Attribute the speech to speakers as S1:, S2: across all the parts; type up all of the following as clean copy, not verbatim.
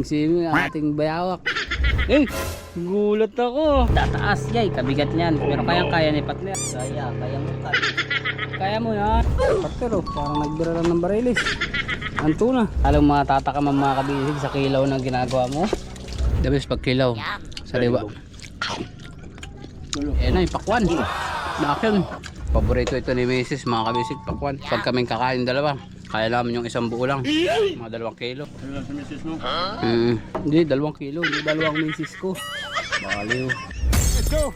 S1: swimming ang ating bayawak. Eh, gulat ako. Tataas yay, kabigat niyan. Pero kaya ni partner.
S2: Kaya mo ka.
S1: Kaya mo yan. Partner oh, parang nagbira lang ng barilis. Ang tuna. Alam mga tataka mga kabisig sa kilaw na ginagawa mo. The best pag kilaw. Sa diba? Ayan na yung pakwan. Action. Paborito ito ni Mrs. mga kabisig, pakwan. Pag kaming kakain dalawa, kaya namin yung isang buo lang. Mga 2 kilo.
S3: Ano lang sa misis mo?
S1: Hindi, 2 kilo. Hindi 2 Mrs. ko. Baliw. Let's go!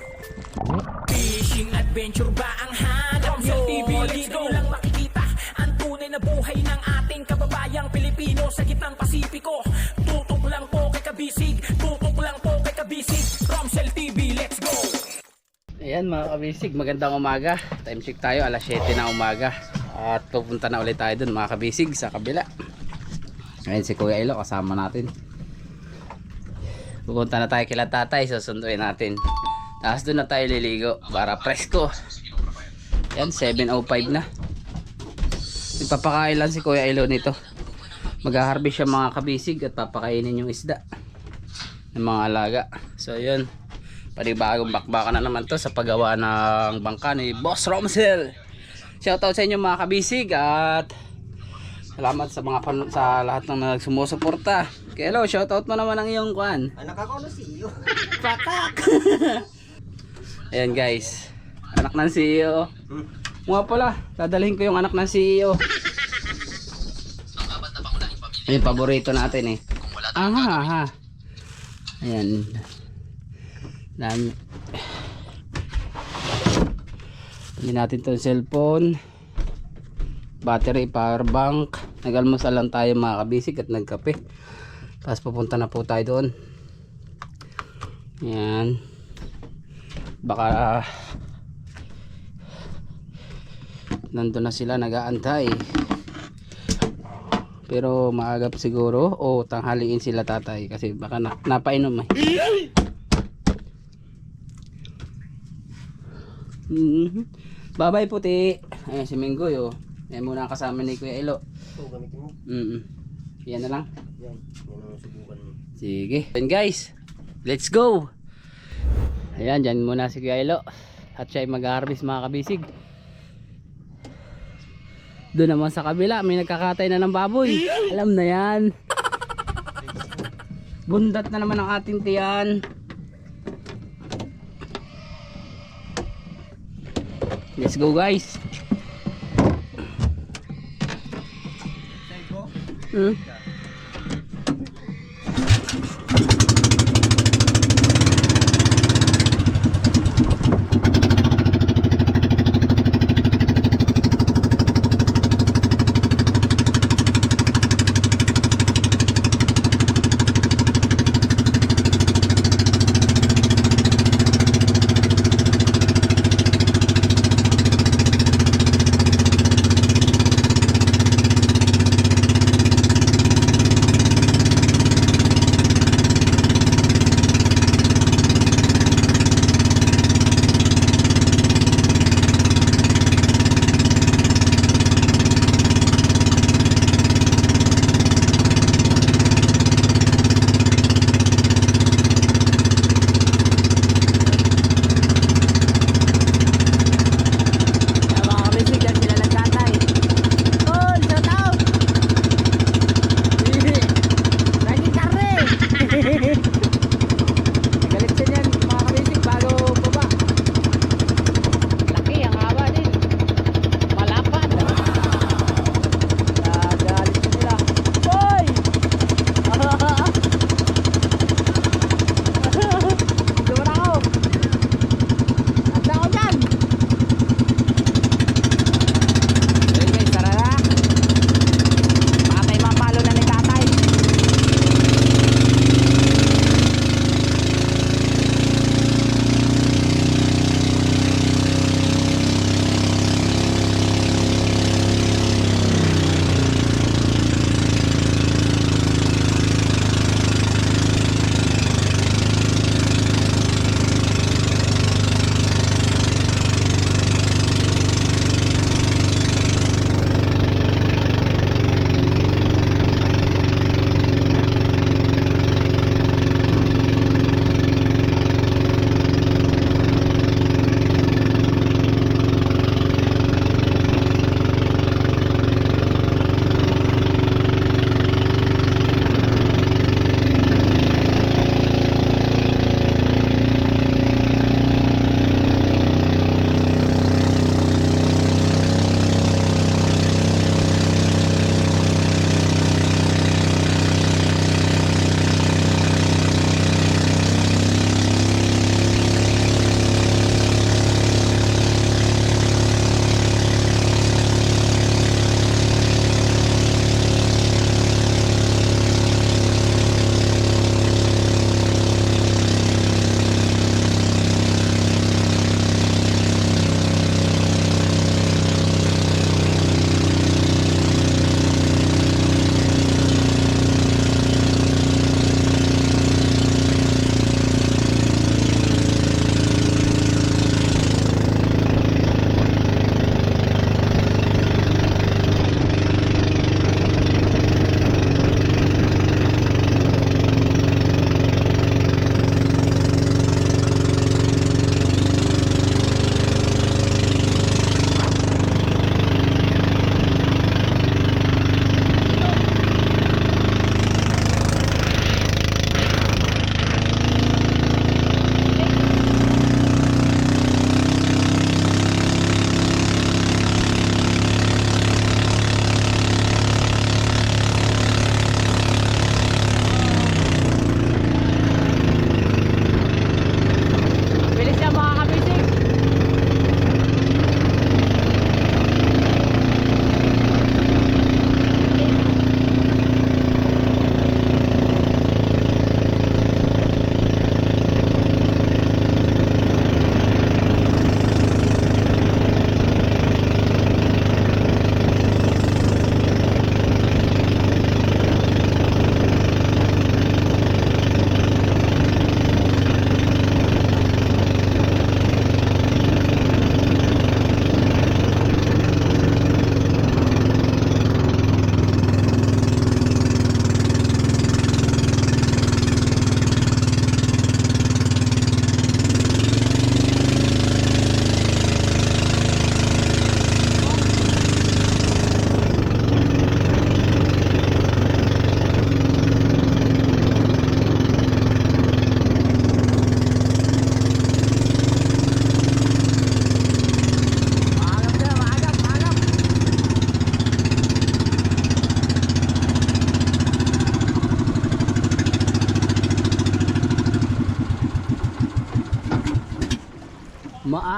S4: Fishing adventure ba ang hanap nyo? TV dito lang makikita ang tunay na buhay ng ating kababayang Pilipino sa gitnang Pasipiko. Tutok lang po kay Kabisig, tutok lang po kay Kabisig. Romsel TV, let's go!
S1: Ayan mga kabisig, magandang umaga. Time check tayo, alas 7 na umaga. At pupunta na ulit tayo dun mga kabisig sa kabila. Ngayon si Kuya Ilo kasama natin. Pupunta na tayo kila tatay, susunduin natin. Tapos doon na tayo liligo para presko. Yan, 7:05 na. Ipapakain lang si Kuya Ilo nito. Mag-harvest siya mga kabisig at papakainin yung isda ng mga alaga. So yun, panibagong bakbakan na naman to sa paggawa ng bangka ni Boss Romsel. Shoutout sa inyo mga kabisig at salamat sa mga sa lahat ng nagsumusuporta. Kaya hello, shoutout mo naman ang iyong kwan.
S2: Anak ako na CEO.
S1: Pakak! Ayan guys, anak ng CEO. Mga pala, dadalhin ko yung anak ng CEO. Yung paborito natin eh. Aha. Ayan. Dami. Pili natin itong cellphone, battery, power bank. Nag-almusal lang tayo mga kabisig at nagkape. Tapos pupunta na po tayo doon. Yan. Baka nandun na sila nag-aantay. Pero maagap siguro o tanghaliin sila tatay kasi baka napainom eh. Bye bye puti. Ayan si Minggoy oh. Ayan muna kasama ni Kuya Ilo.
S2: Ito, gamitin mo.
S1: Yan na lang.
S2: Yan ang subukan mo.
S1: Sige. Ayan guys, let's go. Ayan, dyan muna si Kuya Ilo. At siya ay mag-harvest mga kabisig. Doon naman sa kabila, may nagkakatay na ng baboy. Alam na yan. Bundat na naman ang ating tiyan. Let's go guys.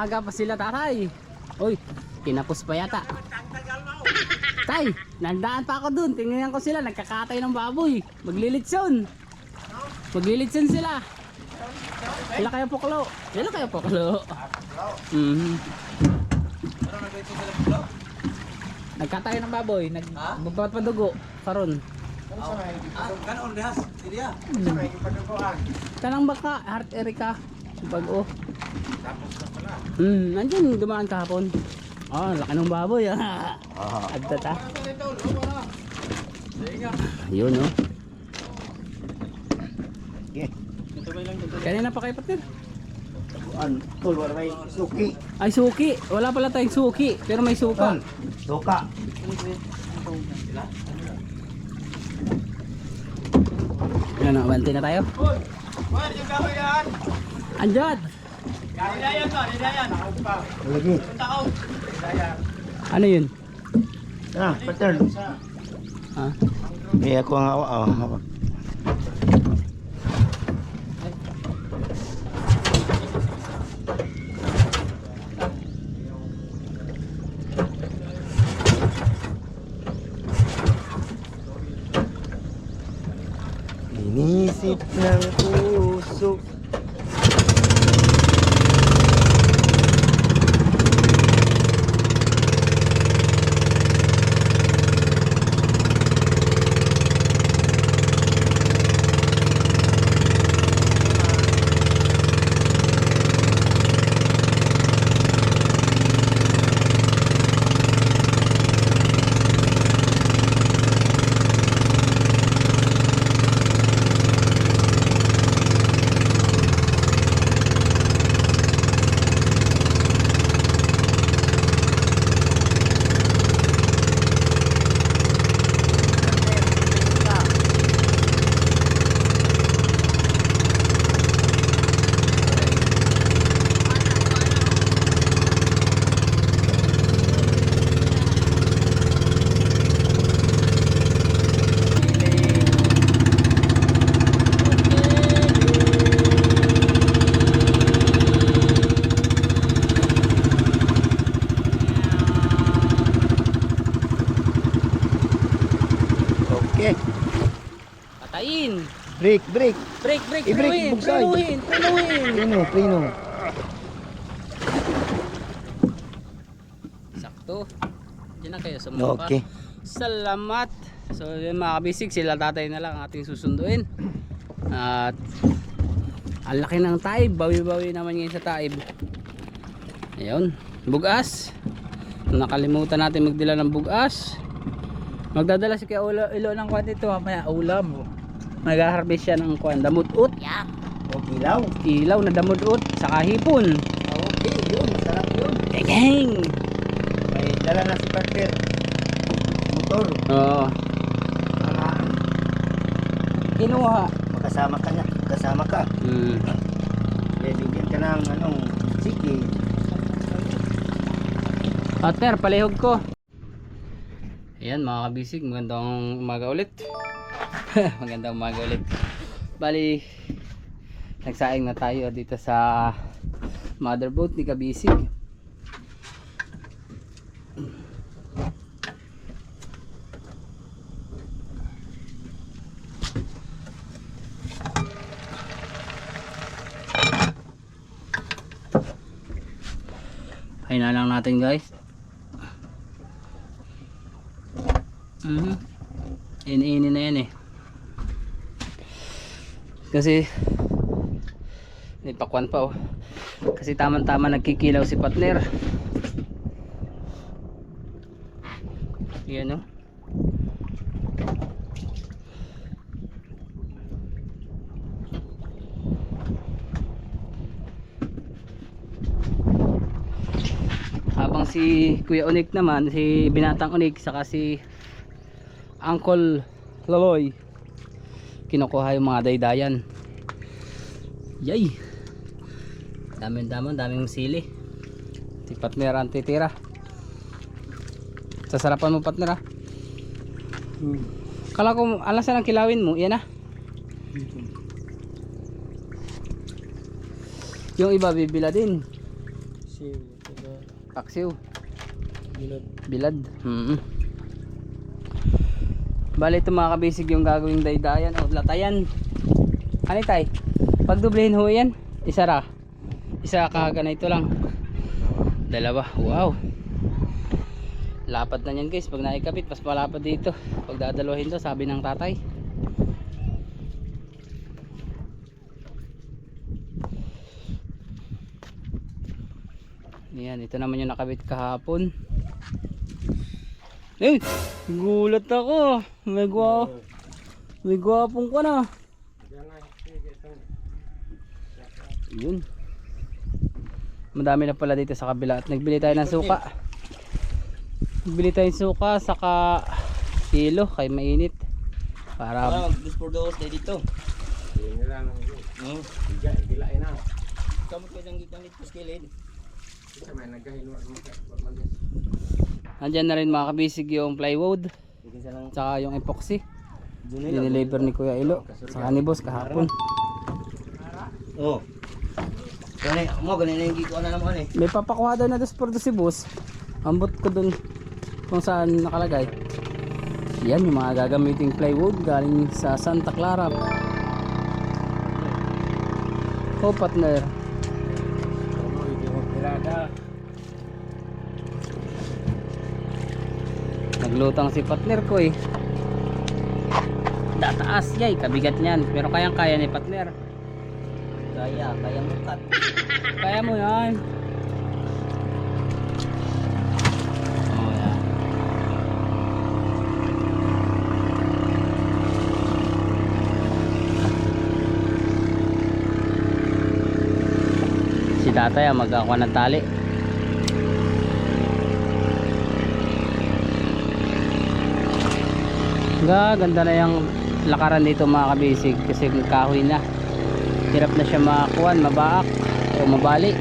S1: maaga pa sila tatay. Uy, kinapos pa yata. Tay, nandaan pa ako dun. Tingnan ko sila, nagkakatay ng baboy. Maglilitson. Maglilitson sila. Sila kayo puklo. Sila kayo puklo. Nagkatay ng baboy. Nagbabat pa dugo. Karon.
S2: Ganon dihas. Diya.
S1: Kanang baka, Heart Erica. Bago. Nandiyan dumaan kahapon. Laki ng baboy ah. Adda ta. Yun oh.
S2: Okay.
S1: Kanina pa kayo partner?
S2: Tol, wala may suki.
S1: Ay suki. Wala pala tayong suki. Pero may suka.
S2: Suka.
S1: Ano, abante na tayo? Andiyan.
S2: Lagi.
S1: Ano yun?
S2: Pattern.
S1: Ha?
S2: Iya ko ang hawak. Inisip ng puso. Okay.
S1: Patayin.
S2: Break.
S1: Break.
S2: I-break,
S1: Prenuhin.
S2: bugsay.
S1: Prenuhin.
S2: Prino.
S1: Sakto. Diyan na kayo sa mukha.
S2: Okay.
S1: Salamat. So yun mga kabisig, sila tatay na lang ang ating susunduin. At ang laki ng taib. Bawi-bawi naman ngayon sa taib. Ayun. Bugas. Nakalimutan natin magdala ng bugas. Magdadala si Kuya Ilo ng kwan dito mamaya ulam. Mag-harvest siya ng kwan damut-ut.
S2: O kilaw.
S1: Ilaw na damut-ut sa kahipon.
S2: Okay, yun. Sarap yun.
S1: Geng!
S2: May dala na si partner. Motor.
S1: Oo. Kinuha.
S2: Makasama ka na. Kasama ka. Bibigyan ka ng sige.
S1: Partner, palihog ko. Ayan mga kabisig, magandang umaga ulit. Magandang umaga ulit. Bali, nagsaing na tayo dito sa motherboat ni kabisig. Ayun na lang natin guys. Ini na yan eh. Kasi nipakwan pa oh. Kasi tamang-tama nagkikilaw si partner. Yan oh. Habang si Kuya Unik naman, si Binatang Unik saka si Uncle Loloy kinukuha yung mga daydayan. Yay! Daming sili. Si partner ang titira. Sasarapan mo partner ah. Kala ko alasan ang kilawin mo. Yan ah. Yung iba bibila din. Paksiw.
S2: Bilad.
S1: Bilad. Bali ito mga kabisig yung gagawing daydayan o latayan. Ano tay? Pag dublehin ho yan, isa ra. Isa kahaga na ito lang. Dalawa. Wow. Lapad na yan guys. Pag naikabit, mas malapad dito. Pag dadalawahin to, sabi ng tatay. Yan, ito naman yung nakabit kahapon. Eh, gulat ako. May gwapong ka na. Yun. Madami na pala dito sa kabila at nagbili tayo ng suka. Nagbili tayo ng suka saka kilo kay mainit. Para
S2: mag-dos dito. Gilain na. Kamot ko lang dito nito skilid.
S1: Nandyan na rin mga kabisig yung plywood saka yung epoxy. Dineliver ni Kuya Ilo saka ni Boss kahapon.
S2: Oh. Ganun mo ganun yung giko na naman eh.
S1: May papakuha daw na dos por dos si Boss. Ambot ko dun kung saan nakalagay. Yan yung mga gagamiting plywood galing sa Santa Clara. Oh partner. Naglutang si partner ko eh. Tataas yay, kabigat niyan. Pero kayang kaya ni partner.
S2: Kaya mo cut.
S1: Kaya mo yan. Oh yan. Si tatay magkakuha ng tali. Ganda na yung lakaran dito mga kabisig kasi kahoy na. Hirap na siya makakuan, mabaak o mabali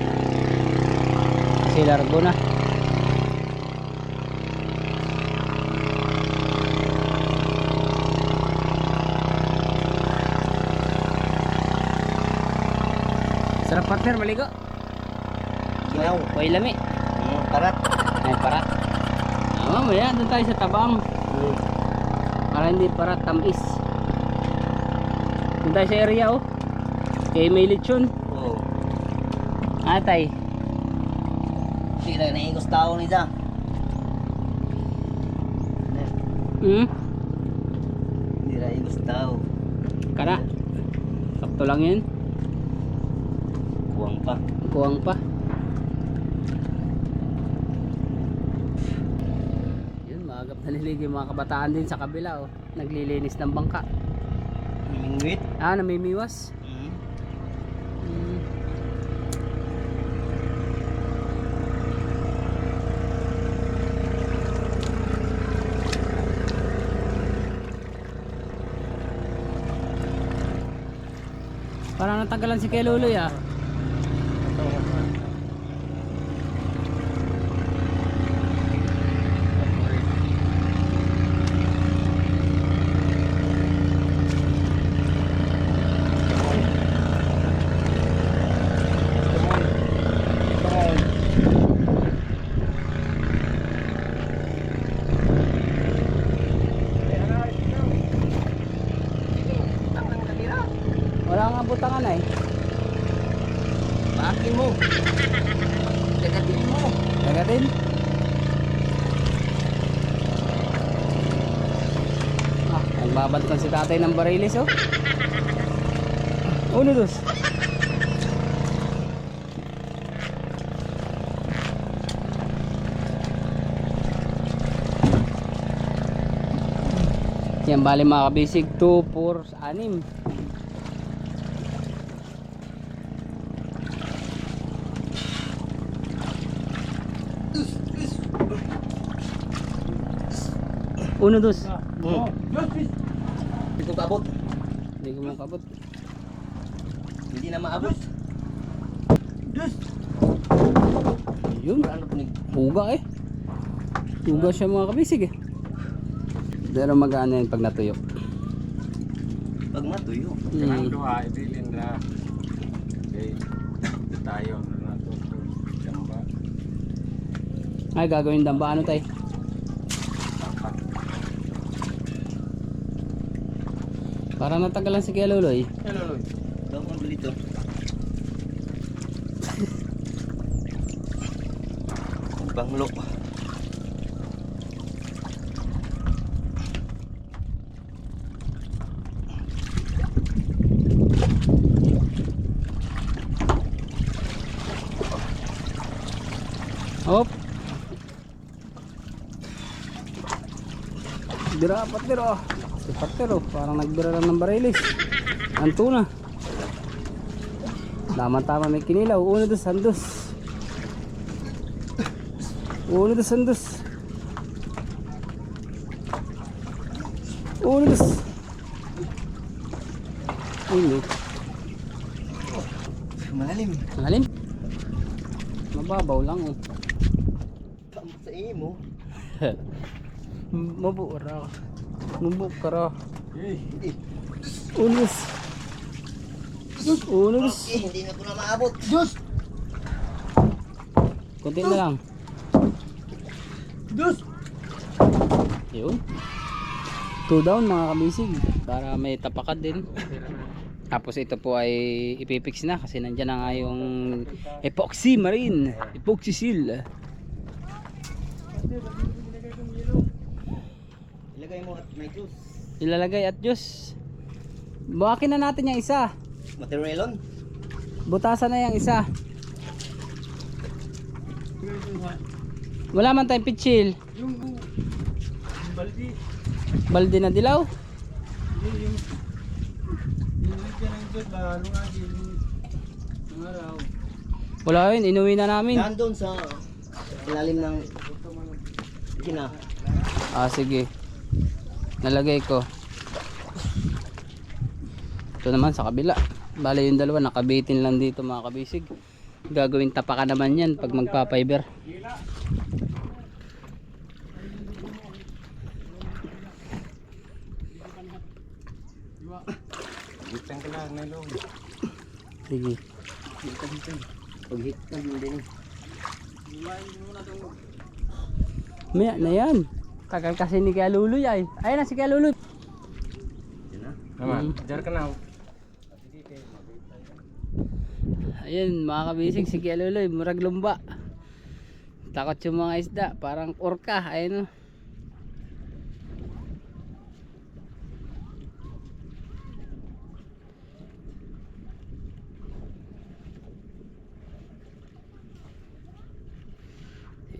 S1: kasi largo na. Sarap partner, maligo.
S2: Ginaw.
S1: Way lami.
S2: Parat.
S1: Ay parat. Mamaya doon tayo sa tabang. Para hindi parat, tamis. Doon tayo sa area oh. Kaya may lechon.
S2: Oh.
S1: Atay.
S2: Sira na ingos tao ni sa. Sira ingos tao.
S1: Kana. Sakto lang yun.
S2: Kuwang pa.
S1: Kuwang pa. Yun, maagap nalilig yung mga kabataan din sa kabila oh. Naglilinis ng bangka.
S2: Mingwit.
S1: Namimiwas. Parang natanggalan si Kuya Luloy ah. Wala nga butangan eh.
S2: Paakin mo. Dagatin mo.
S1: Dagatin. Nagbabantan si tatay ng barilis oh. Uno dos. Yan bali mga kabisig 2, 4, 6. Uno dos.
S2: Hindi ko paabot.
S1: Hindi ko makabot.
S2: Hindi na maabot.
S1: Yun.
S2: Ano punig?
S1: Puga eh. Puga siya mga kabisig eh. Pero mag-ano yan pag natuyo.
S2: Pag matuyo.
S3: Kanang duha ibilin ra kay tayo na nato jamba.
S1: Ay, gagawin damba ano tay? Para natagalan si Kuya Luloy.
S2: Hello, Loy. Ito ang dito. Banglo.
S1: Hop. Bira patero. Si patero parang nagbira lang ng barilis. Ang tuna. Tama-tama may kinilaw. Uno dos sandos. Uno dos sandos. Uno dos. Uno.
S2: Malalim.
S1: Malalim. Mababaw lang oh.
S2: Tama sa imo.
S1: Mabura. Mabukara.
S2: Eh,
S1: Unos. Unos.
S2: hindi na ko na maabot. Diyos!
S1: Kunti na lang.
S2: Diyos!
S1: Yun. 2 down mga kabisig. Para may tapakan din. Tapos ito po ay ipipix na kasi nandyan na nga yung epoxy marine. Epoxy seal.
S2: Ilagay mo at may juice.
S1: Ilalagay at Diyos. Buhakin na natin yung isa.
S2: Materialon.
S1: Butasan na yung isa. Wala man tayong pitchil.
S2: Yung baldi.
S1: Balde na dilaw.
S2: Yung ng juice ba? Ano nga yung araw?
S1: Wala yun, inuwi na namin.
S2: Nandun sa ilalim ng kina.
S1: Ah sige. Nalagay ko. Ito naman sa kabila. Bale yung dalawa nakabitin lang dito mga kabisig. Gagawin tapakan naman yan pag magpa-fiber.
S2: Gitang ka lang na loob.
S1: Sige.
S2: Pag-hit ka din.
S1: Maya na yan. Tagal kasi ni Kuya Luloy ay. Ayun na si Kuya Luloy.
S2: Yan na.
S1: Naman,
S2: jar ka na.
S1: Ayun mga kabisig si Kuya Luloy. Murag lumba. Takot yung mga isda. Parang orka. Ayun o.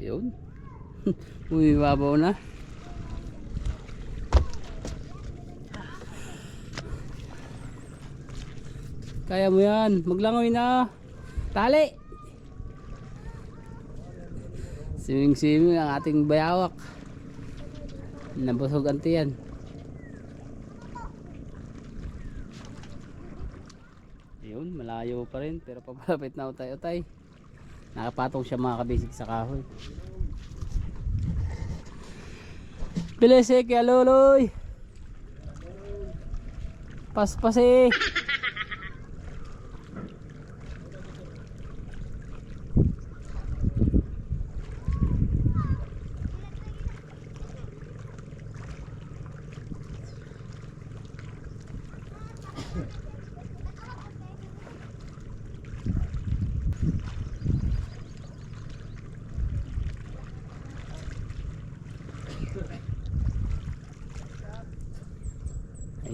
S1: Yun. Uy, babaw na. Kaya mo yan. Maglangoy na. Tali. Swimming ang ating bayawak. Nabusog ang tiyan. Yun, malayo pa rin. Pero papalapit na utay-utay. Nakapatong siya mga kabisig sa kahoy. Bilis eh, Kuya Luloy. Paspas eh.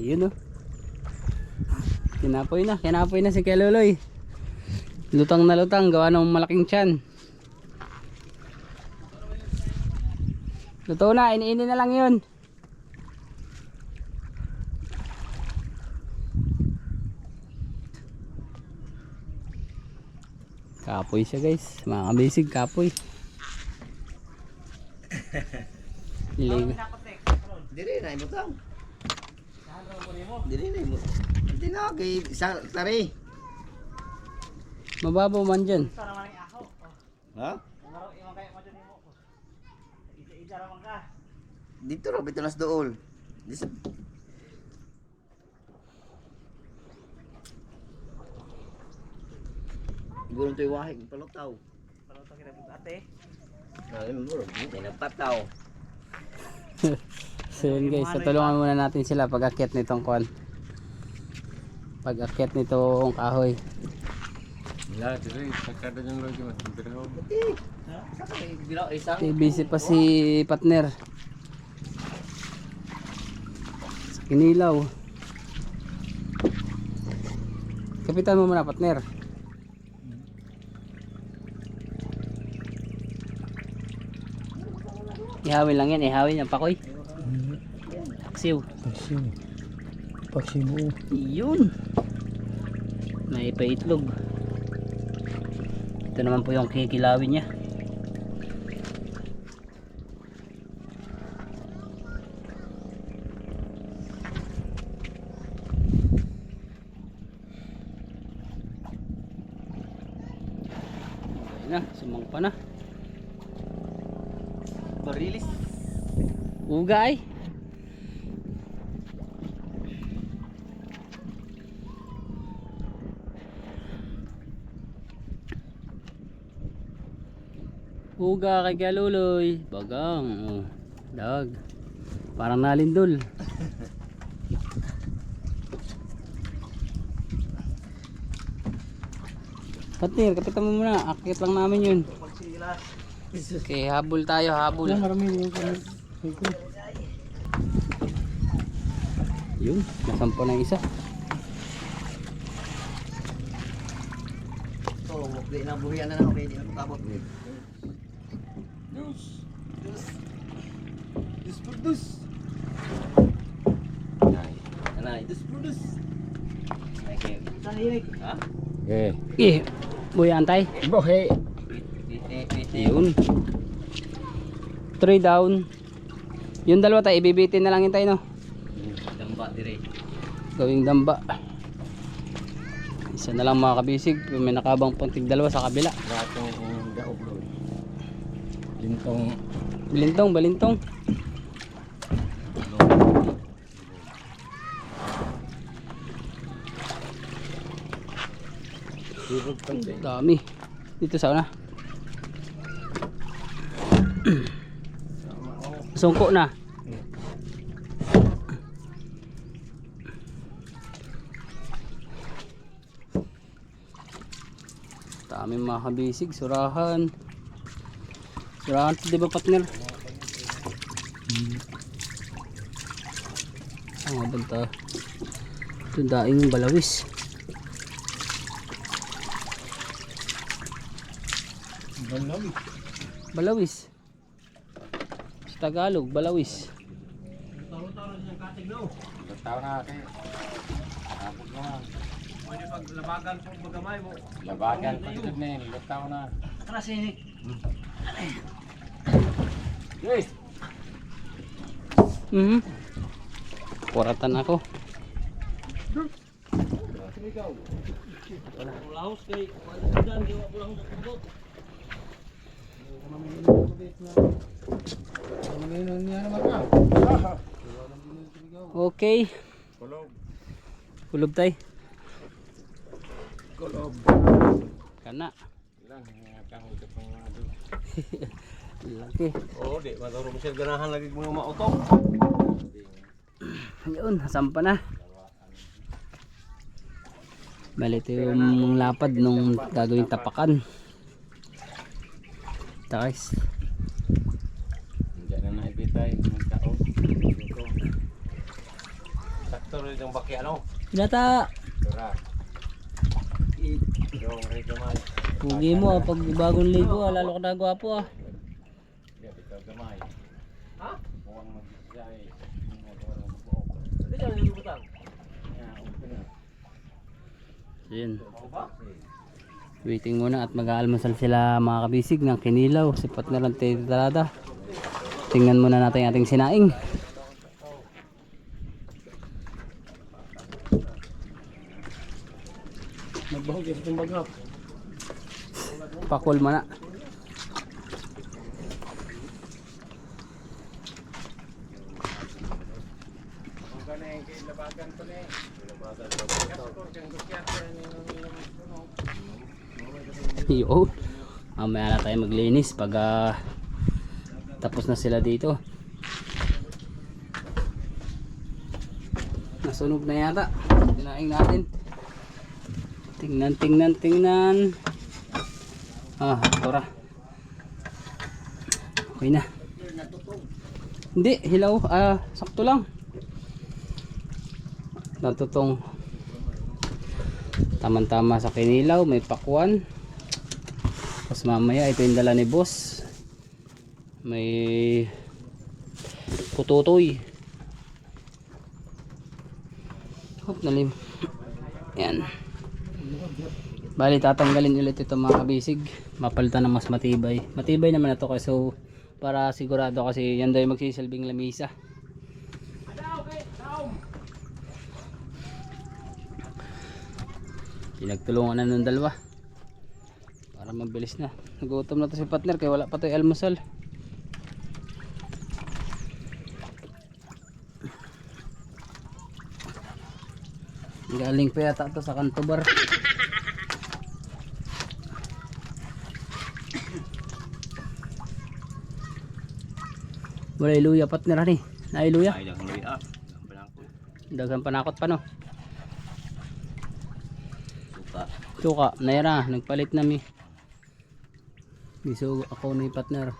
S1: Ayun oh. Kinapoy na si Kuya Luloy. Lutang na lutang, gawa ng malaking tiyan. Luto na, iniinin na lang yun. Kapoy siya guys, mga kabisig kapoy. Lilig.
S2: Dili na imutang. Dili na imutang. Hindi na kay isang tari.
S1: Mababaw man dyan.
S2: Ha? Dito ro bitalas dool. Dito. Siguro ito yung wahig, palutaw. Palutaw kita ate. Nagpataw.
S1: So yun guys, tutulungan muna natin sila pag-akyat nitong kwan. Pag-akyat nitong kahoy. Busy pa si partner. Sa kinilaw. Kapitan mo muna partner. Ihawin lang yan, ihawin yung pakoy. Paksiw.
S2: Paksiw mo.
S1: Yun. May paitlog. Ito naman po yung kikilawin niya. Ayun na, sumangpa na.
S2: Barilis.
S1: Ugay. Uga kay Kaluloy. Bagang. Oh. Dag. Parang nalindol. Patir, kapitan mo muna. Akit lang namin yun. Okay, habol tayo, habol. Yun, nasampo na isa.
S2: So, di na buhiyan na lang. Okay, di na tapos. Dus. Anay, dus. Ha?
S1: Eh, boy antay.
S2: Bohe.
S1: Yun. 3 down. Yung dalawa tayo, ibibitin na lang yun tayo, no?
S2: Damba dire.
S1: Gawing damba. Isa na lang mga kabisig. May nakabang puntig dalawa sa kabila.
S2: Ratong gaoblog. Lintong.
S1: Balintong. Dami. Dito sa una. Sungko na. Dami mga kabisig. Surahan. Surahan to, di ba partner? Ang banta. Ito daing yung balawis. Balawis. Sa Tagalog, balawis.
S2: Tao na kay. Abot mo na. Pwede pag labagan po magamay mo. Labagan pagod na yun. Tao na.
S1: Kasi
S2: Yes.
S1: Kuratan ako.
S2: Lahos kay dan di wa pulang dapat.
S1: Okay. Kulob tay.
S2: Kulob.
S1: Kana.
S2: Lang kang ito pang ado.
S1: Laki.
S2: Oh, di maturo mo siya ganahan lagi mga mautong.
S1: Ayun, sampa na. Bali ito yung lapad nung gagawing tapakan. Guys.
S2: Diyan na naibitay ng tao. Sakto rin yung baki ano?
S1: Pinata.
S2: Tura. Yung regamay.
S1: Pugi mo pag bagong ligo, lalo ka na gwapo ah.
S2: Diyan ito gamay. Ha? Mukhang mag-isay. Hindi siya nilibutang.
S1: Yun. Waiting muna at mag-aalmusal sila mga kabisig ng kinilaw. Sipat na lang tayo. Tingnan muna natin ating sinaing.
S2: Magbahog yung itong bagap.
S1: Pakul mana. Yo, mamaya na tayo maglinis pag Tapos na sila dito. Nasunog na yata. Tinaing natin. Tingnan. Tora. Okay na. Hindi, hilaw. Sakto lang. Natutong. Tama-tama sa kinilaw. May pakwan. Tapos mamaya, ito yung dala ni boss. May pututoy. Nalim. Yan. Bali tatanggalin ulit ito mga kabisig. Mapalitan ng mas matibay. Matibay naman ito kasi so, para sigurado kasi yan daw yung magsisilbing lamisa. Pinagtulungan na ng dalawa para mabilis na. Nagutom na to si partner kaya wala pa to yung almusal. Galing pa yata ito sa kanto bar. Wala iluya partner ni. Nailuya. Dagang panakot pa no. Suka. Naira. Nagpalit na mi. Biso ako ni partner.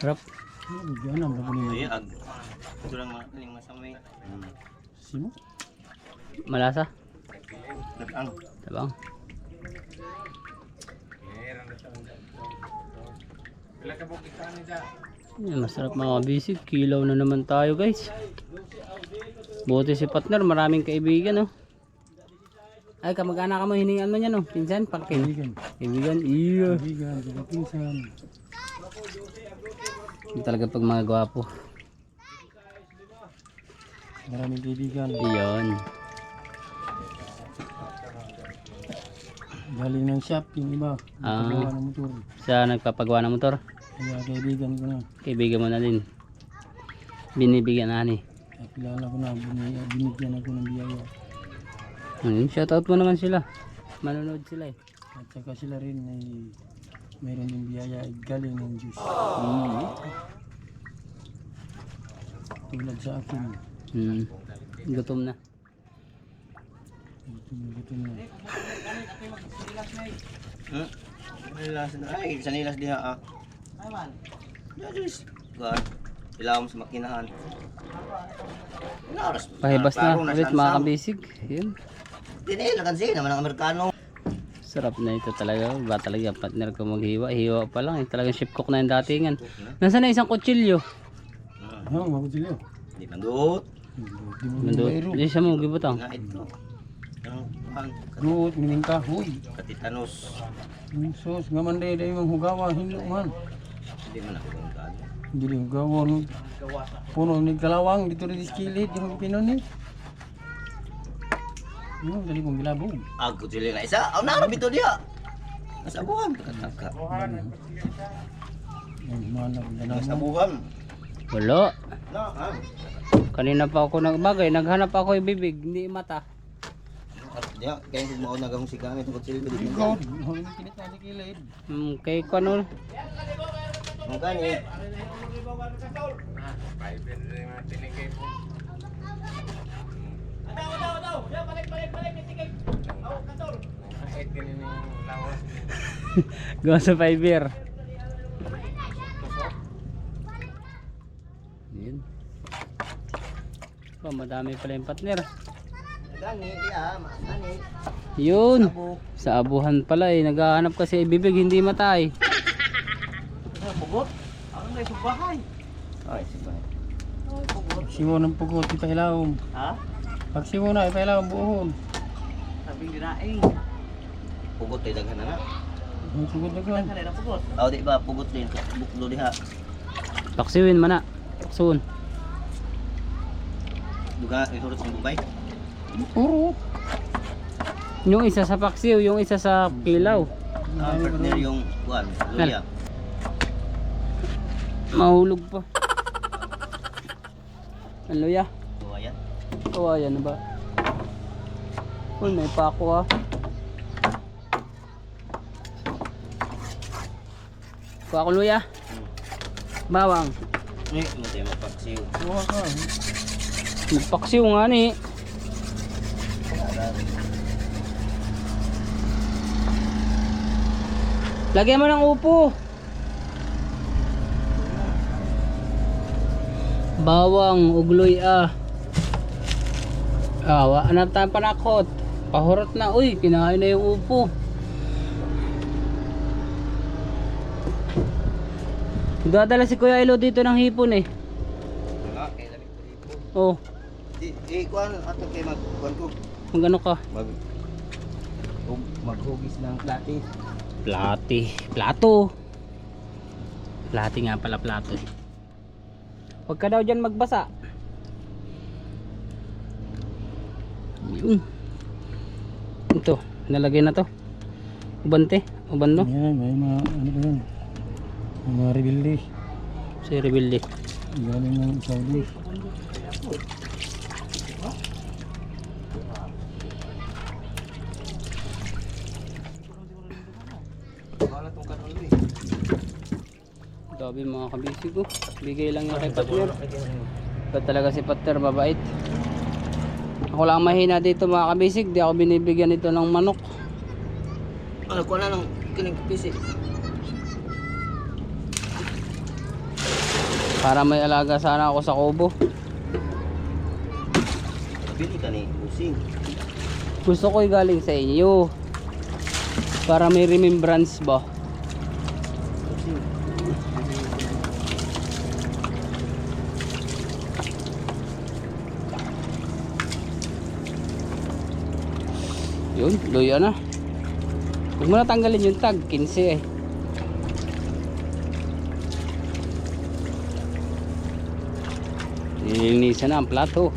S1: Harap.
S2: Diyan ang
S3: Ay, ito lang mga masamay.
S2: Simo?
S1: Malasa.
S3: Nag-ang.
S1: Tabang. Yan, masarap mga bisig. Kilaw na naman tayo guys. Buti si partner. Maraming kaibigan oh. Ay kamag-anak ka mo. Hiningan mo niyan oh. Pinsan. Pagkin. Kaibigan. Iya.
S2: Kaibigan. Pinsan.
S1: Talaga pag mga gwapo.
S2: Maraming kaibigan.
S1: Iyon.
S2: Galing ng shop yung iba. Nagpagawa ng motor.
S1: Sa nagpapagawa ng motor.
S2: Kaya kaibigan ko na.
S1: Kaibigan mo na din. Binibigyan na ni.
S2: Kilala ko na. Binigyan ako ng biyaya.
S1: Shoutout mo naman sila. Manonood sila eh.
S2: At saka sila rin ay mayroon yung biyaya ay galing ng Diyos. Tulad sa akin.
S1: Gutom na.
S2: Gutom na.
S3: Ay, sanilas diha ah. Ay man. Diyos. God. Ilaw mo sa makinahan.
S1: Pahibas na ulit mga kabisig. Yun.
S3: Dini, nakansi naman ang Amerikano.
S1: Sarap na ito talaga. Ba talaga partner ko maghiwa. Hiwa pa lang. Talagang chef cook na yung datingan. Nasaan na isang kutsilyo?
S2: Oo, makutilyo.
S3: Di mandut.
S1: Mandot. Di siya mo gibutang.
S3: Nga ito.
S2: Duot, mining kahoy.
S3: Katitanos.
S2: Sos, nga man day mong hugawa, hindi man.
S3: Hindi man ako yung gano.
S2: Hindi rin hugawa. Puno ni kalawang, dito rin iskilid, yung pinon eh. Yung dali kong gilabog.
S3: Ako sila na isa. Ang narap ito diha. Nasa buwan. Kataka. Nasa buwan.
S1: Wala.
S3: Na,
S1: Kanina pa ako nagbagay. Naghanap ako yung bibig. Hindi mata.
S3: Diha, kaya kung mao nagamong si kami tungkol sila dito.
S2: Ikaw, hindi kinit na kilid.
S1: Kay ko ano.
S3: Ang kani.
S1: Go sa 5 year. Yun. Oh, madami pala yung partner.
S3: Gani, diha, gani.
S1: Yun. Sa abuhan pala eh. Naghahanap kasi ibibig hindi matay.
S3: Pugot? Ano na sa bahay? Ay, sa bahay.
S2: Siwo ng pugot, ipahilawom.
S3: Ha?
S2: Pag siwo na, ipahilawom buhon.
S3: Sabing dinaing. Pugot tayo daghan na.
S2: Ang sugod na gan.
S3: Kanila pugot. Oh, di ba pugot din buklo diha.
S1: Taksiwin man na. Taksuon.
S3: Duga isurot sa Dubai.
S2: Puro.
S1: Yung isa sa paksiw, yung isa sa kilaw.
S3: Partner yung kuan, luya.
S1: Mahulog pa. Ang luya.
S3: Luya yan.
S1: Kawayan na ba? Uy, may pako ah. Kuha ko luya. Bawang.
S3: Ay, mo tayo magpaksiw.
S1: Magpaksiw nga ni. Lagyan mo ng upo. Bawang, ugloy ah. Awa, anak tayong panakot. Pahurot na, uy, kinain na yung upo. Dadala si Kuya Ilo dito ng hipon eh.
S3: Wala, kaya labing ko dito.
S1: Oh,
S3: Kuan, ato kayo kuan ko.
S1: magano ka?
S3: Maghugis ng plati.
S1: Plato. Plati nga pala, plato. Huwag ka daw dyan magbasa. Yun. Ito, nalagay na to. Ubante, uban no?
S2: Yan, may mga ano ba yan? Mga rebelde.
S1: Si Rebelde.
S2: Galing ng Saudi.
S1: Dami mga kabisig ko. Bigay lang yung kay partner. Ito talaga si partner, mabait. Ako lang mahina dito mga kabisig. Di ako binibigyan ito ng manok.
S3: Ano, kuan na ng kining pisi.
S1: Para may alaga sana ako sa kubo.
S3: Bili ka ni Using.
S1: Gusto ko galing sa inyo. Para may remembrance ba? Yun, luya na. Huwag mo na tanggalin yung tag, 15 eh. Nilinisan na ang plato.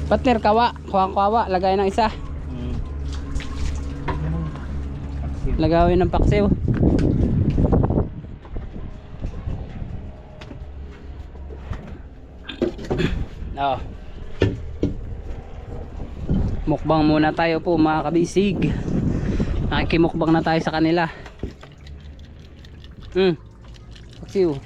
S1: Partner, kawa. Kawa, lagay ng isa. Lagawin ng paksiw. Oh. Mukbang muna tayo po mga kabisig. Nakikimukbang na tayo sa kanila. Paksiw.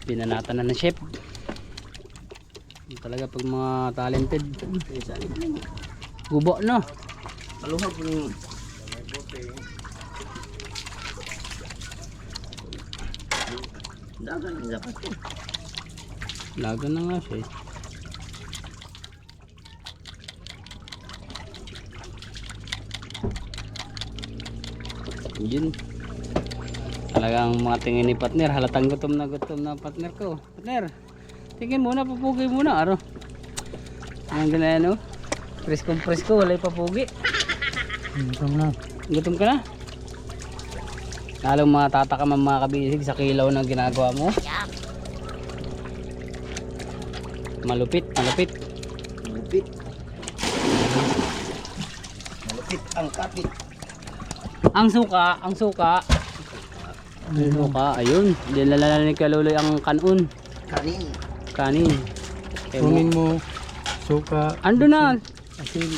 S1: Pinanatan na ng chef. Talaga pag mga talented. Gubo no.
S3: Aluhag po yung dagan yung dapat ko.
S1: Laga na nga siya. Yun. Talagang mga tingin ni partner, halatang gutom na partner ko. Partner, tingin muna, papugi muna, aro. Ang ganyan, no? Presko, walay papugi.
S2: Gutom na.
S1: Gutom ka na? Lalong mga tataka mga kabisig sa kilaw na ginagawa mo. Malupit.
S3: Malupit ang kapit.
S1: Ang suka. Ayun. Dinalala ni Kaluloy ang kanon. Kanin.
S2: Kunin mo. Suka.
S1: Ando na.
S2: Asin.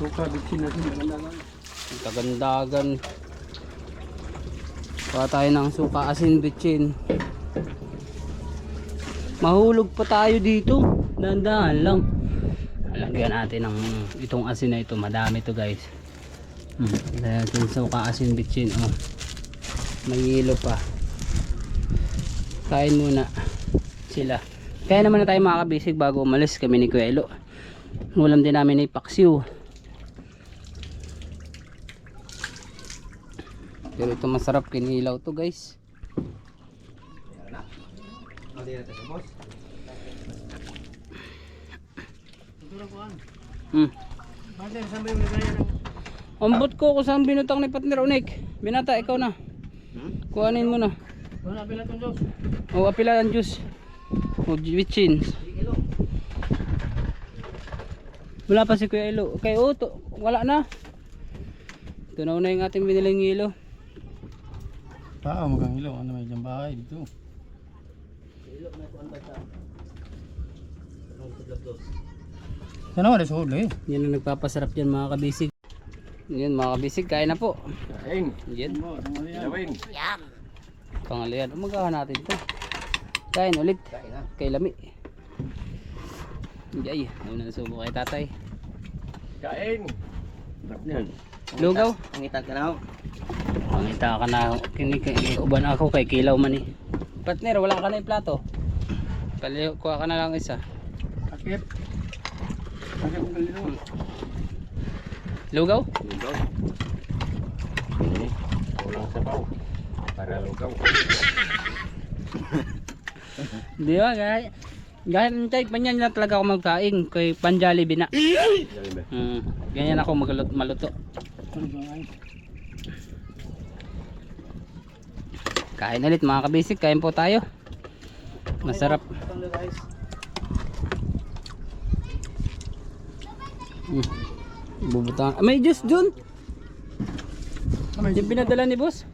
S2: Suka, bitsin natin.
S1: Kagandagan. Kuha tayo ng suka, asin, bitsin. Mahulog pa tayo dito. Dahan-dahan lang. Lagyan natin ng itong asin na ito. Madami to guys. Lagyan natin suka, asin, bitsin. Oh. May yelo pa. Kain muna sila. Kaya naman na tayo mga kabisig bago umalis kami ni Kuya Ilo. Ulam din namin ay paksiw. Pero ito masarap, kinilaw to guys. Ambot ko kung saan binutang ni partner Unik. Binata, ikaw na. Kuhanin mo na.
S2: Wala pala itong Diyos.
S1: O, apila ang juice. O, witchin. Wala pa si Kuya Ilo. Okay, o, wala na. Tunaw na yung ating biniling ilo.
S2: Magang ilaw. Ano may dyan bahay dito? Sana wala sa huli.
S1: Yan ang nagpapasarap yan mga kabisig. Yan mga kabisig, kain na po.
S2: Kain.
S1: Yan.
S2: Ilawin.
S1: Pangalayan. Umagahan natin ito. Kain ulit. Kay Lami. Yay. Ayun na nasubo kay tatay.
S2: Kain.
S1: Lugaw.
S3: Pangitan ka na ho.
S1: Pangita ka na. Uban ako kay Kilaw man eh. Partner, wala ka na yung plato. Kuha ka na lang isa.
S2: Akip. Akip ang kalino.
S1: Lugaw?
S2: Lugaw. Kulang sabaw. Para lugaw.
S1: Di ba guys? Gaya ng type pa niyan lang talaga ako magkain. Kay Panjali Bina. Ganyan ako maluto. Kain ulit mga kabisig. Kain po tayo. Masarap. Bubutang. May juice dun. Yung pinadala ni boss.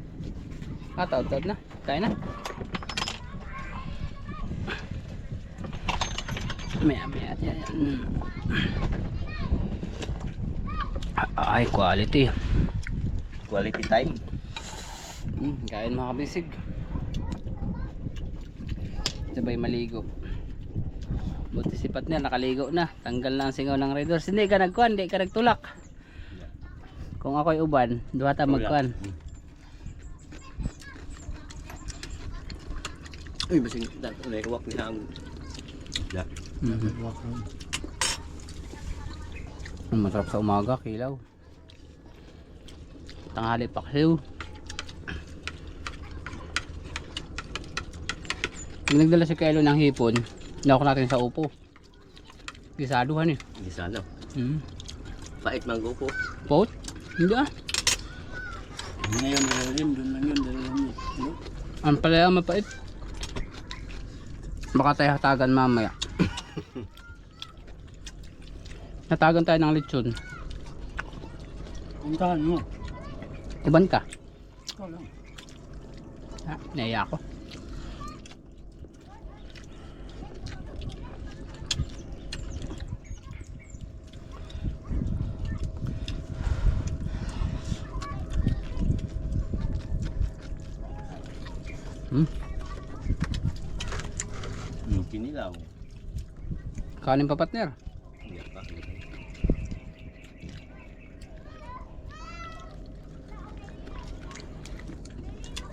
S1: Taod na. Kain na. Maya. Ay, quality.
S3: Quality time.
S1: Kain mga kabisig. Sabay maligo. Buti si Patner nakaligo na. Tanggal na ang singaw ng Raiders. Hindi ka nagkuhan, hindi ka nagtulak. Kung ako'y uban, duha ta magkuhan.
S3: Uy, basing naiwak niya ang...
S1: Masarap sa umaga, Kilaw. Tanghali paksiw. Nagdala si Kailo ng hipon. Nako natin sa upo. Gisaduhan eh.
S3: Isa na. Pait mang upo.
S1: Pot? Hindi ah.
S2: Ngayon, doon lang yun.
S1: Ang palaya mapait. Baka tayo hatagan mamaya. Hatagan tayo ng lechon.
S2: Puntahan mo.
S1: Uban ka?
S2: Ikaw lang.
S1: Ha? Naiya ako.
S3: Kinilaw.
S1: Kanin pa partner.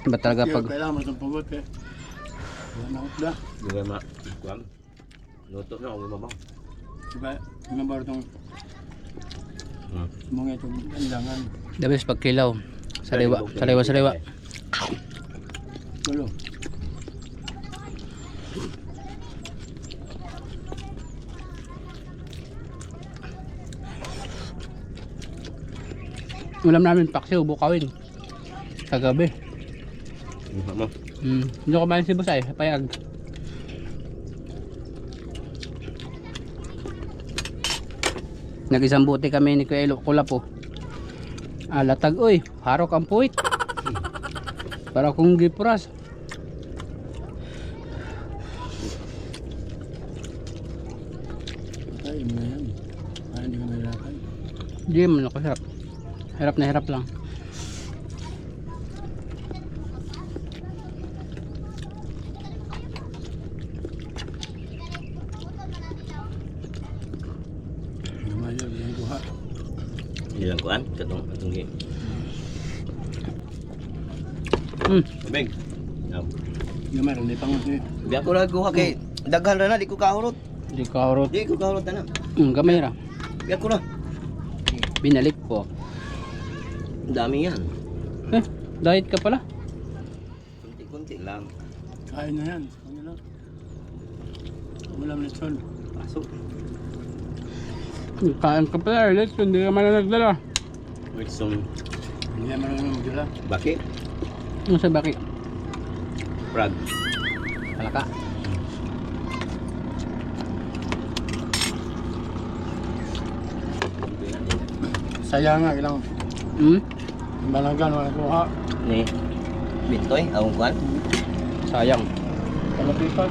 S1: Ba talaga pag
S2: Kailangan mo itong pugot eh. Wala na utla.
S3: Diba ma? Kuwan? Luto na ako mabaw.
S2: Diba? Remember itong mga itong landangan.
S1: the best pag Kilaw. Sariwa.
S2: Tulo.
S1: Ulam namin paksiw, bukawin. Kagabi.
S3: Mo.
S1: Hindi ko kumain si Busay, payag. Nag-isang buti kami ni Kuya Ilo, Kulapo. Alatag, uy, harok ang puwit. Para kung gipuras.
S2: Ay, mo na yan. Ay, hindi ka mahirapan.
S1: Hindi man ako hirap. Hirap na hirap lang.
S2: Lumayo, yung buha.
S3: Ilang kuan? Katong gi. Big.
S2: Gamay, hindi pangot eh.
S3: Biya ko laguha kay daghan ra na di ko kahurot.
S1: Hindi ka harot.
S3: Di ko kahurot na.
S1: Gamay ra.
S3: Biya ko na.
S1: Binalik po.
S3: Ang dami yan.
S1: Diet ka pala.
S3: Kunti-kunti lang.
S2: Kain na yan. Ano lang. Ulam lechon.
S3: Pasok.
S1: Kain ka pala, let's hindi ka man nagdala.
S3: With some
S2: Hindi yan marunong magdala.
S3: baki.
S1: Ano sa baki?
S3: Prag.
S1: Talaka.
S2: Sayang nga ilang
S1: Hmm?
S2: balagan wala kuha.
S3: Ni. Bintoy, awong kwan.
S1: Sayang.
S2: Kalapitan.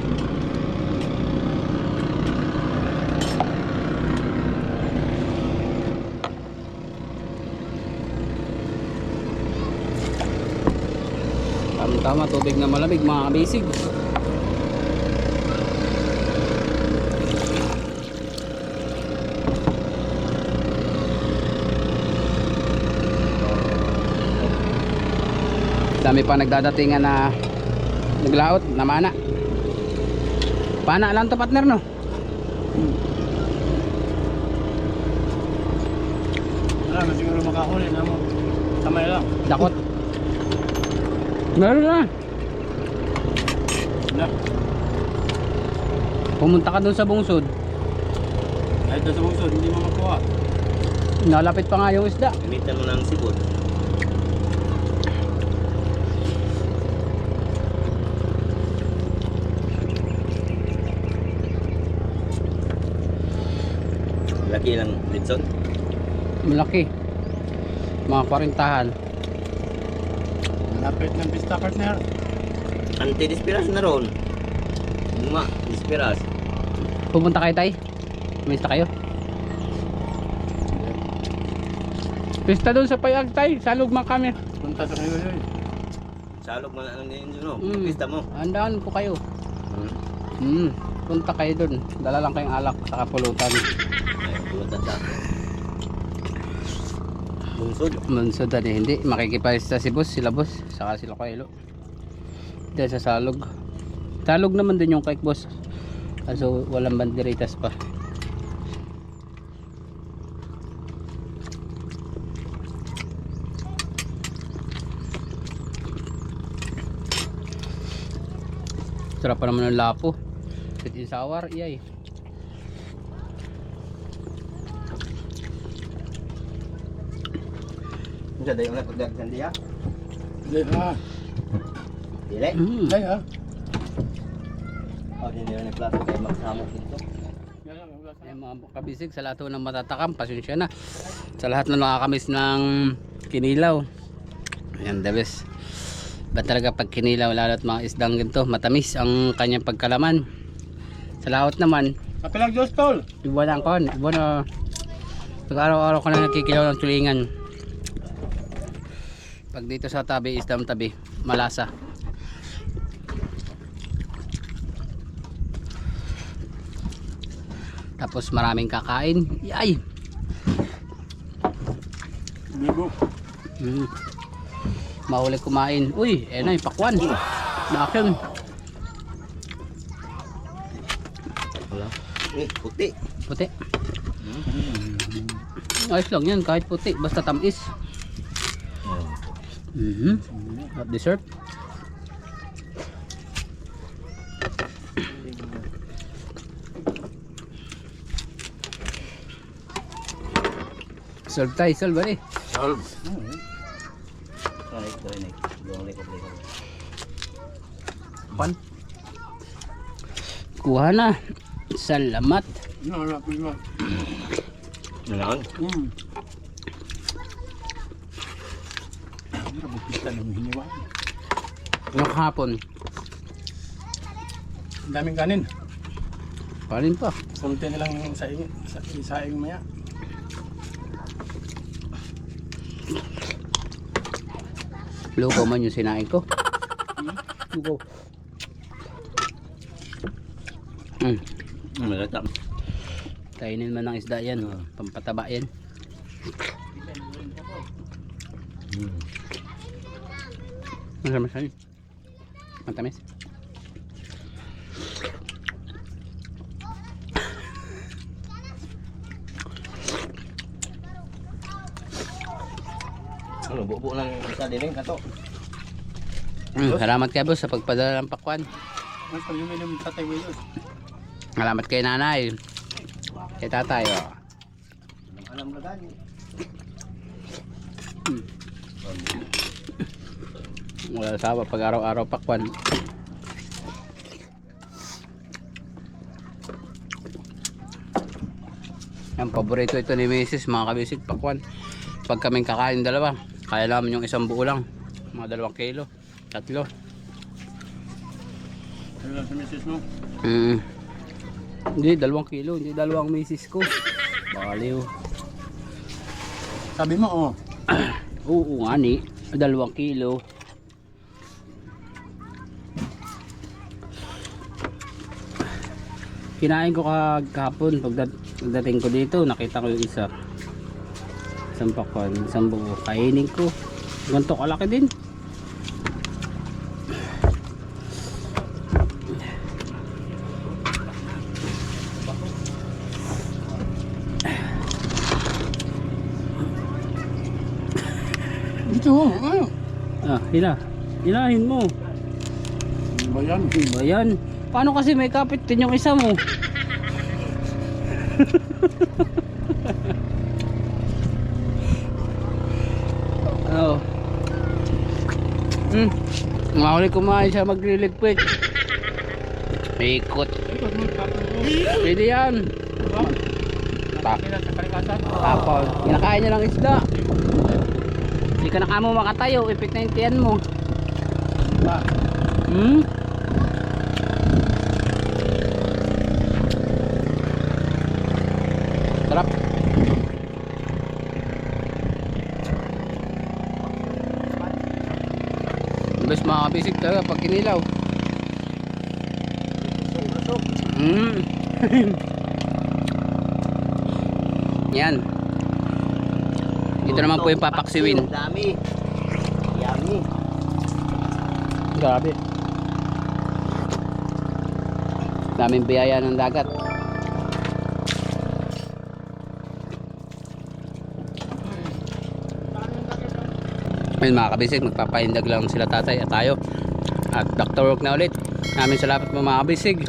S1: Tama-tama, tubig na malamig mga kabisig. Dami pa nagdadatingan na naglaot, namana. Pana lang to partner no?
S2: Wala na siguro makahuli na mo. Kamay lang.
S1: Dakot. Meron na.
S2: Na.
S1: Pumunta ka dun sa bungsod.
S2: Kahit na sa bungsod, hindi mo makuha.
S1: Nalapit pa nga yung isda.
S3: Gamitan mo ng sipon. Laki lang, Lidson.
S1: Malaki. Mga 40-han.
S2: Malapit ng pista partner.
S3: Anti-dispiras na ron. Luma, dispiras.
S1: Pupunta kayo tay? Umista kayo? Pista doon sa Payag tay. Salog man kami.
S2: Punta sa kayo yun.
S3: Salog mo na ano yun, no?
S1: Mm.
S3: Pista mo.
S1: Andaan po kayo. Punta kayo doon. Dala lang kayong alak sa pulutan.
S3: Ay, pulutan sa bungsod.
S1: Mansod eh. Hindi. Makikipayos si boss. Sila boss. Saka sila kailo. Dahil sa salog. Salog naman din yung kike boss. Kaso walang banderitas pa. Sarap pa naman ng lapo. Sweet and sour, iyay.
S3: Ano siya, dayo na pagdagsan diya?
S2: Hindi ha.
S3: Dili?
S2: Hindi ha.
S3: O, hindi na plato kayo magsamok dito.
S1: Ayan mga kabisig, sa lahat ho ng matatakam, pasensya na. Sa lahat na nakakamiss ng kinilaw. Ayan, the best. Ba talaga pag kinilaw, lalo't mga isdang ganito, matamis ang kanyang pagkalaman. Sa lahat naman,
S2: Kapilang Diyos tol.
S1: iba na kon, iba na pag araw-araw ka na nakikilaw ng tulingan. Pag dito sa tabi, isdang tabi, malasa. Tapos maraming kakain. Yay!
S2: Bigo.
S1: Mahuli kumain. Uy, eh na yung pakwan. Nakin.
S3: Wala. Eh, puti.
S1: Puti. Ayos lang yan kahit puti. Basta tamis. At dessert. Solve tayo. Solve ba eh?
S2: Solve.
S1: Pan. Kuha na. Salamat.
S2: Napin mo.
S3: Nalaon?
S2: Hindi na bukista ng hiniwa.
S1: Yung hapon.
S2: Ang daming kanin.
S1: Parin pa.
S2: Kunti na lang yung saing maya.
S1: Lugaw man yung sinain ko. Lugaw.
S3: Malata.
S1: Kainin man ng isda yan. Pampataba yan. Matamis yan. Matamis.
S3: Ano, buo lang isa din kato.
S1: Salamat kayo boss sa pagpadala ng pakwan.
S2: Mas pag yung tatay mo yun.
S1: Salamat kay nanay. Kay tatay. Oh.
S3: Alam na gani.
S1: Wala sawa pag araw-araw pakwan. Yan, paborito ito ni Mrs. mga kabisig, pakwan. Pag kaming kakain dalawa, kaya namin yung isang buo lang. Mga 2 kilo, 3.
S2: Ano lang sa misis mo?
S1: Hindi, 2 kilo, hindi 2 Mrs. ko. Baliw.
S2: Sabi mo, oh.
S1: Oo nga ni, 2 kilo. Kinain ko kahapon pagdating ko dito, nakita ko yung isa. Isang pakwan, isang buo. Kainin ko. Ganito kalaki din.
S2: Ito, oh.
S1: Hilahin mo.
S2: Ano ba yan?
S1: Ba yan? Paano kasi may kapit din yung isa mo? Oh. Mahuli kumain siya magliligpit. Ikot. Pwede yan. Tapos, kinakain niya ng isda. Hindi ka na kamo makatayo, ipit na yung tiyan mo. Sarap. Bes mga kabisig talaga pag kinilaw. Yan. Ito naman po yung papaksiwin.
S3: Dami. Yummy.
S1: Grabe. Daming biyaya ng dagat. Ayun mga kabisig, magpapahindag lang sila tatay at tayo. At Dr. Work na ulit. Maraming salamat mga kabisig.